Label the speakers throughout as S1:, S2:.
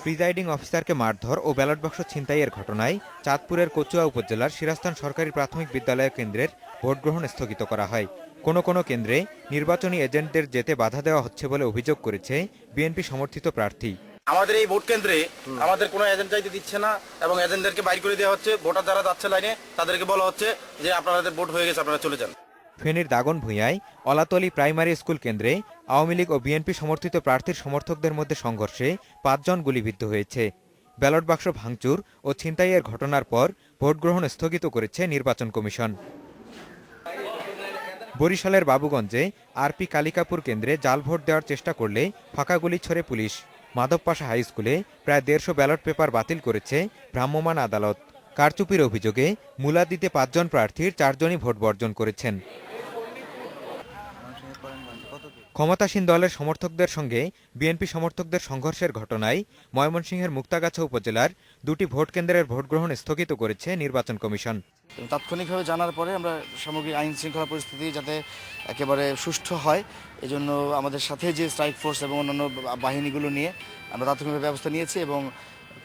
S1: Presiding অফিসারকে মারধর ও ballot বাক্স ছিনতাইয়ের ঘটনায় চাঁদপুরের কচুয়া উপজেলার সিরাস্তান সরকারি প্রাথমিক বিদ্যালয় কেন্দ্রের ভোট গ্রহণ স্থগিত করা হয়। কোনো কেন্দ্রে নির্বাচনী এজেন্টদের যেতে বাধা দেওয়া হচ্ছে বলে অভিযোগ করেছে বিএনপি সমর্থিত প্রার্থী।
S2: আমাদের এই ভোট কেন্দ্রে আমাদের কোনো এজেন্ট যাইতে দিচ্ছে না এবং এজেন্টদেরকে বাইর করে দেওয়া হচ্ছে। ভোটার যারা যাচ্ছে লাইনে তাদেরকে বলা হচ্ছে যে আপনাদের ভোট হয়ে গেছে, আপনারা চলে যান।
S1: ফেনীর দাগনভূঞায় অলাতলী প্রাইমারি স্কুল কেন্দ্রে আওয়ামী লীগ ও বিএনপি সমর্থিত প্রার্থীর সমর্থকদের মধ্যে সংঘর্ষে ৫ জন গুলিবিদ্ধ হয়েছে। ব্যালট বাক্স ভাঙচুর ও ছিনতাইয়ের ঘটনার পর ভোট গ্রহণ স্থগিত করেছে নির্বাচন কমিশন। বরিশালের বাবুগঞ্জে আরপি কালিকাপুর কেন্দ্রে জাল ভোট দেওয়ার চেষ্টা করলে ফাঁকা গুলি ছোড়ে পুলিশ। মাধবপাশা হাই স্কুলে প্রায় ১৫০ ব্যালট পেপার বাতিল করেছে ভ্রাম্যমাণ আদালত। কারচুপির অভিযোগে মুলাদিতে ৫ জন প্রার্থীর ৪ জনই ভোট বর্জন করেছেন। ক্ষমতাসীন দলের সমর্থকদের সঙ্গে বিএনপি সমর্থকদের সংঘর্ষের ঘটনায় ময়মনসিংহের মুক্তাগাছা উপজেলার ২টি ভোট কেন্দ্রের ভোট গ্রহণ স্থগিত করেছে নির্বাচন কমিশন।
S3: তাৎক্ষণিকভাবে জানার পরে আমরা সামগ্রিক আইন শৃঙ্খলা পরিস্থিতি যাতে একেবারে সুষ্ঠু হয় এজন্য আমাদের সাথে যে স্ট্রাইক ফোর্স এবং অন্যান্য বাহিনীগুলো নিয়ে আমরা তাৎক্ষণিকভাবে ব্যবস্থা নিয়েছি এবং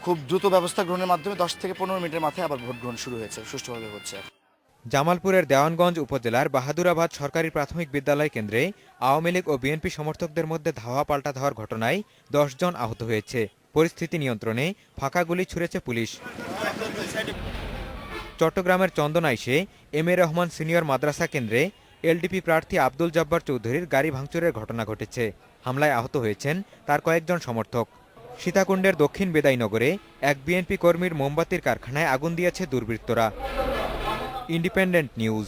S3: খুব দ্রুত ব্যবস্থা গ্রহণের মাধ্যমে ১০ থেকে ১৫ মিনিটের মাথায় আবার ভোট গ্রহণ শুরু হয়েছে, সুষ্ঠুভাবে হচ্ছে।
S1: জামালপুরের দেওয়ানগঞ্জ উপজেলার বাহাদুরাবাদ সরকারি প্রাথমিক বিদ্যালয় কেন্দ্রে আওয়ামী লীগ ও বিএনপি সমর্থকদের মধ্যে ধাওয়া পাল্টা ধাওয়ার ঘটনায় ১০ জন আহত হয়েছে। পরিস্থিতি নিয়ন্ত্রণে ফাঁকা গুলি ছুড়েছে পুলিশ। চট্টগ্রামের চন্দনাইশে এম এ রহমান সিনিয়র মাদ্রাসা কেন্দ্রে এলডিপি প্রার্থী আব্দুল জব্বার চৌধুরীর গাড়ি ভাঙচুরের ঘটনা ঘটেছে। হামলায় আহত হয়েছেন তার কয়েকজন সমর্থক। সীতাকুণ্ডের দক্ষিণ বেদাইনগরে এক বিএনপি কর্মীর মোমবাতির কারখানায় আগুন দিয়েছে দুর্বৃত্তরা। Independent news.